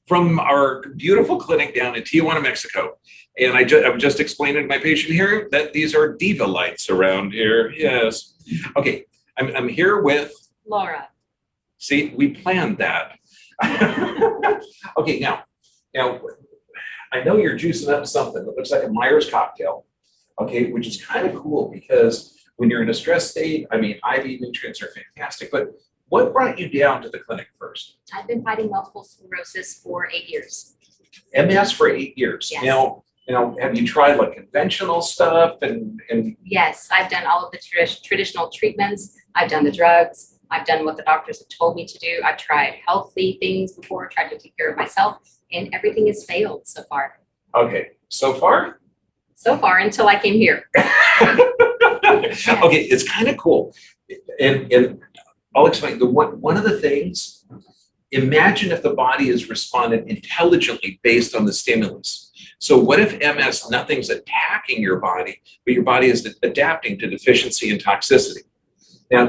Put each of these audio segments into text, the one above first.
from our beautiful clinic down in Tijuana, Mexico. And I'm just explaining to my patient here that these are diva lights around here. Yes. Okay, I'm here with Laura. See, we planned that. Okay, now, I know you're juicing up something that looks like a Myers cocktail, okay, which is kind of cool because when you're in a stress state, I mean, IV nutrients are fantastic, but what brought you down to the clinic first? I've been fighting multiple sclerosis for 8 years. MS for 8 years. Yes. Now, have you tried like conventional stuff and Yes, I've done all of the traditional treatments. I've done the drugs. I've done what the doctors have told me to do. I've tried healthy things before, tried to take care of myself, and everything has failed so far. Okay, so far? So far, until I came here. Yes. Okay, it's kind of cool. And I'll explain. One of the things, imagine if the body is responded intelligently based on the stimulus. So what if MS, nothing's attacking your body, but your body is adapting to deficiency and toxicity? Now,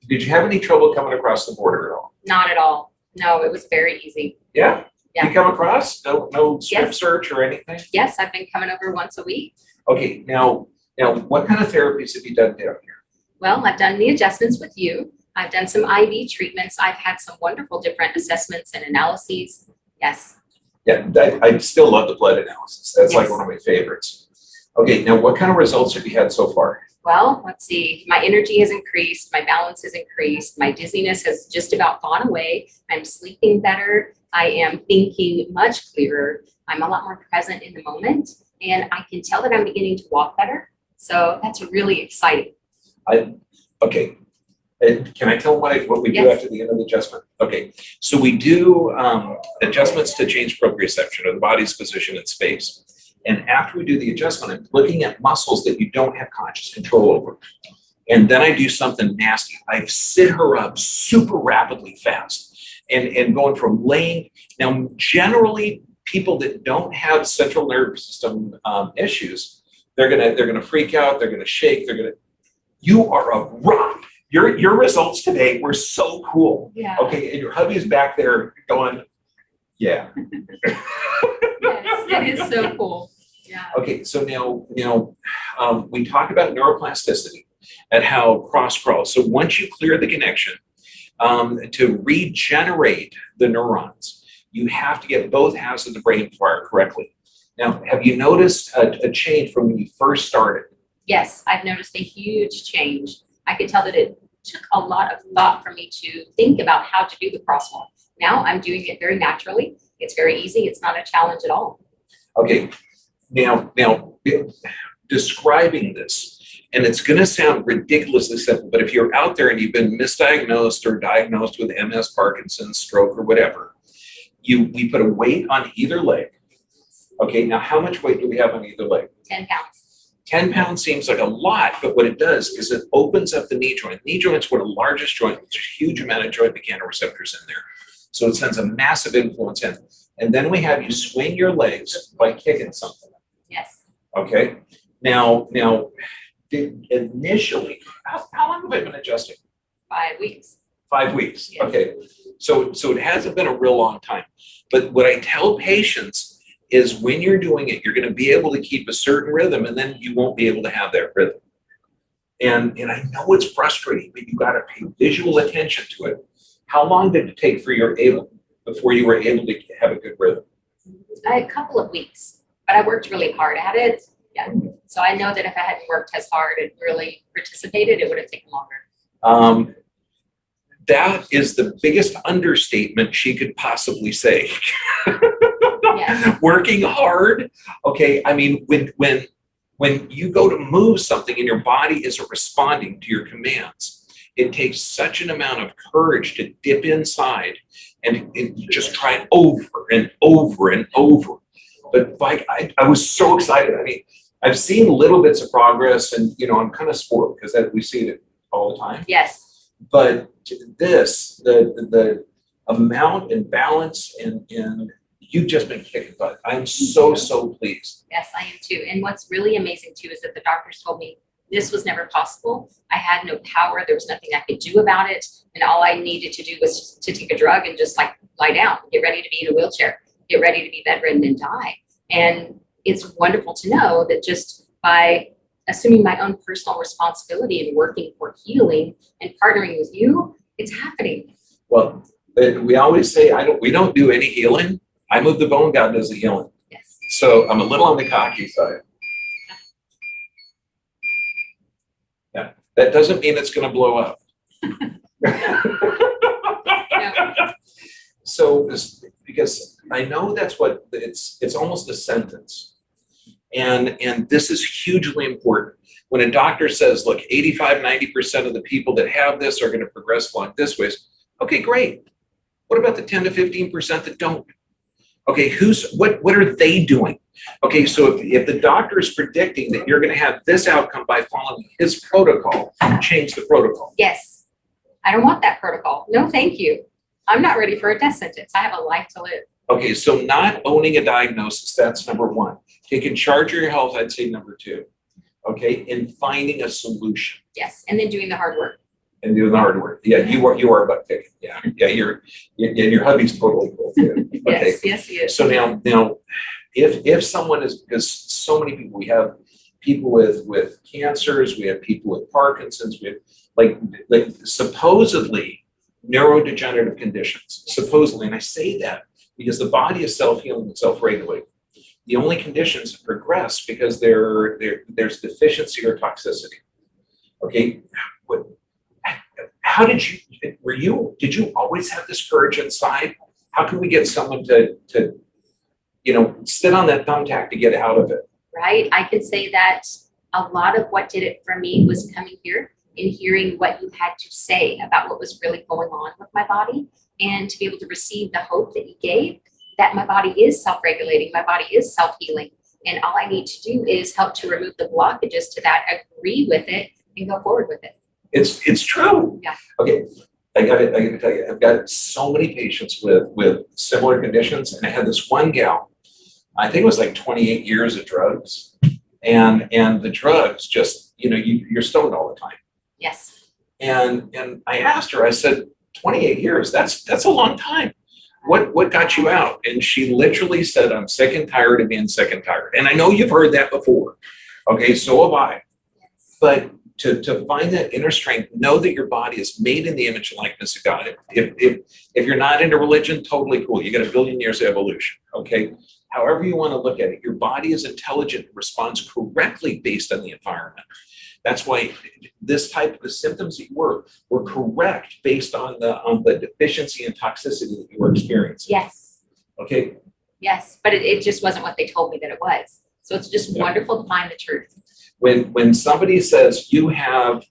did you have any trouble coming across the border at all? Not at all. No, it was very easy. Yeah? Yeah. You come across? No strip Yes. search or anything? Yes, I've been coming over once a week. Okay, now what kind of therapies have you done down here? Well, I've done the adjustments with you. I've done some IV treatments. I've had some wonderful different assessments and analyses. Yes. Yeah, I still love the blood analysis. That's like Yes. one of my favorites. Okay, now what kind of results have you had so far? Well, let's see. My energy has increased. My balance has increased. My dizziness has just about gone away. I'm sleeping better. I am thinking much clearer. I'm a lot more present in the moment. And I can tell that I'm beginning to walk better. So that's really exciting. Okay, and can I tell them what we do Yes. after the end of the adjustment? Okay, so we do adjustments to change proprioception, or the body's position in space. And after we do the adjustment, I'm looking at muscles that you don't have conscious control over. And then I do something nasty. I sit her up super rapidly fast and going from laying. Now, generally, people that don't have central nervous system issues, they're gonna freak out, they're gonna shake, you are a rock. Your results today were so cool. Yeah. Okay, and your hubby's back there going, yeah. Yes, it is so cool. Yeah. Okay, so now we talk about neuroplasticity and how cross crawls. So once you clear the connection, to regenerate the neurons, you have to get both halves of the brain fire correctly. Now, have you noticed a change from when you first started? Yes, I've noticed a huge change. I could tell that it took a lot of thought for me to think about how to do the crosswalk. Now I'm doing it very naturally. It's very easy. It's not a challenge at all. Okay, now describing this, and it's going to sound ridiculously simple, but if you're out there and you've been misdiagnosed or diagnosed with MS, Parkinson's, stroke, or whatever, we put a weight on either leg. Okay, now how much weight do we have on either leg? 10 pounds. 10 pounds seems like a lot, but what it does is it opens up the knee joint. Knee joint's one of the largest joints. There's a huge amount of joint mechanoreceptors in there. So it sends a massive influence in. And then we have you swing your legs by kicking something. Yes. Okay. Now, initially, how long have I been adjusting? 5 weeks. 5 weeks. Yes. Okay. So it hasn't been a real long time. But what I tell patients is when you're doing it, you're going to be able to keep a certain rhythm, and then you won't be able to have that rhythm. And I know it's frustrating, but you got to pay visual attention to it. How long did it take before you were able to have a good rhythm? A couple of weeks, but I worked really hard at it. Yeah. So I know that if I hadn't worked as hard and really participated, it would have taken longer. That is the biggest understatement she could possibly say. Yes. Working hard. Okay. I mean, when you go to move something and your body isn't responding to your commands, it takes such an amount of courage to dip inside and just try it over and over and over. But like, I was so excited. I mean, I've seen little bits of progress, and I'm kind of spoiled because we see it all the time. Yes. But the amount and balance and you've just been kicking butt. I'm so pleased. Yes, I am too. And what's really amazing too is that the doctors told me this was never possible. I had no power. There was nothing I could do about it. And all I needed to do was to take a drug and just like lie down, get ready to be in a wheelchair, get ready to be bedridden and die. And it's wonderful to know that just by assuming my own personal responsibility and working for healing and partnering with you, it's happening. Well, we always say, we don't do any healing. I move the bone, God does the healing. Yes. So I'm a little on the cocky side. Yeah, that doesn't mean it's going to blow up. No. So, because I know that's what it's almost a sentence. And this is hugely important. When a doctor says, look, 85-90% of the people that have this are going to progress along this way. Okay, great. What about the 10 to 15% that don't? Okay, what are they doing? Okay, so if the doctor is predicting that you're going to have this outcome by following his protocol, change the protocol. Yes. I don't want that protocol. No, thank you. I'm not ready for a death sentence. I have a life to live. Okay, so not owning a diagnosis, that's number one. Taking charge of your health, I'd say number two. Okay, and finding a solution. Yes, and then doing the hard work. And doing the hard work. Yeah, you are butt kicking. Yeah, your hubby's totally cool too. Okay. Yes, he is. So now, if someone is, because so many people, we have people with cancers, we have people with Parkinson's, we have like supposedly neurodegenerative conditions, supposedly, and I say that because the body is self-healing and self-regulating. The only conditions progress because there's deficiency or toxicity. Okay, how did you always have this courage inside? How can we get someone to sit on that thumbtack to get out of it? Right, I could say that a lot of what did it for me was coming here and hearing what you had to say about what was really going on with my body, and to be able to receive the hope that you gave, that my body is self-regulating, my body is self-healing, and all I need to do is help to remove the blockages to that, agree with it, and go forward with it. It's true. Yeah. Okay, I got to tell you, I've got so many patients with similar conditions, and I had this one gal, I think it was like 28 years of drugs, and the drugs just, you're stoned all the time. Yes. And I asked her, I said, 28 years, that's a long time. What got you out? And she literally said, I'm sick and tired of being sick and tired. And I know you've heard that before. Okay, so have I. Yes. But to find that inner strength, know that your body is made in the image and likeness of God. If you're not into religion, totally cool. You got a billion years of evolution, okay? However you want to look at it, your body is intelligent and responds correctly based on the environment. That's why this type of the symptoms that you were correct based on the deficiency and toxicity that you were experiencing. Yes. Okay. Yes, but it just wasn't what they told me that it was. So it's just wonderful to find the truth. When somebody says you have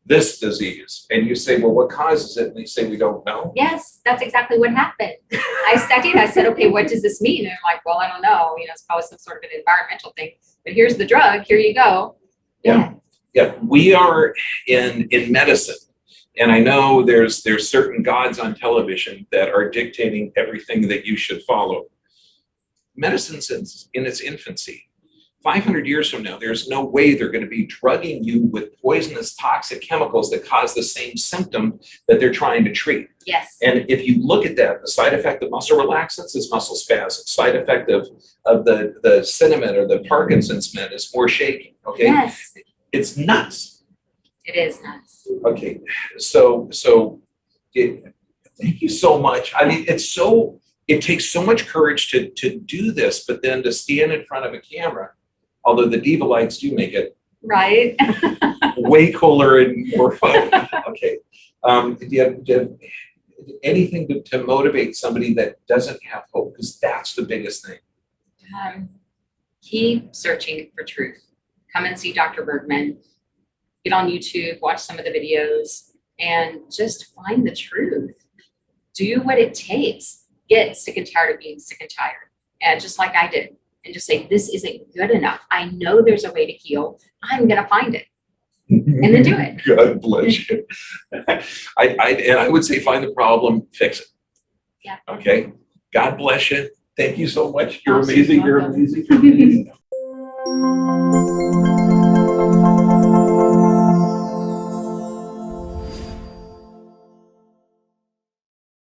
this disease and you say, well, what causes it? And they say, we don't know. Yes, that's exactly what happened. I studied, I said, okay, what does this mean? And I'm like, well, I don't know. It's probably some sort of an environmental thing, but here's the drug, here you go. Yeah, we are in medicine. And I know there's certain gods on television that are dictating everything that you should follow. Medicine's in its infancy. 500 years from now, there's no way they're going to be drugging you with poisonous, toxic chemicals that cause the same symptom that they're trying to treat. Yes. And if you look at that, the side effect of muscle relaxants is muscle spasms. Side effect of the cinnamon or the Parkinson's med is more shaking. Okay. Yes. It's nuts. It is nuts. Okay. So thank you so much. I mean, it takes so much courage to do this, but then to stand in front of a camera, although the diva lights do make it right way cooler and more fun. Okay. Do you have anything to motivate somebody that doesn't have hope? Because that's the biggest thing. Keep searching for truth. Come and see Dr. Bergman. Get on YouTube, watch some of the videos, and just find the truth. Do what it takes. Get sick and tired of being sick and tired. And just like I did. And just say, this isn't good enough. I know there's a way to heal. I'm going to find it. And then do it. God bless you. I would say find the problem, fix it. Yeah. Okay. God bless you. Thank you so much. You're Awesome. amazing. You're amazing. You're amazing.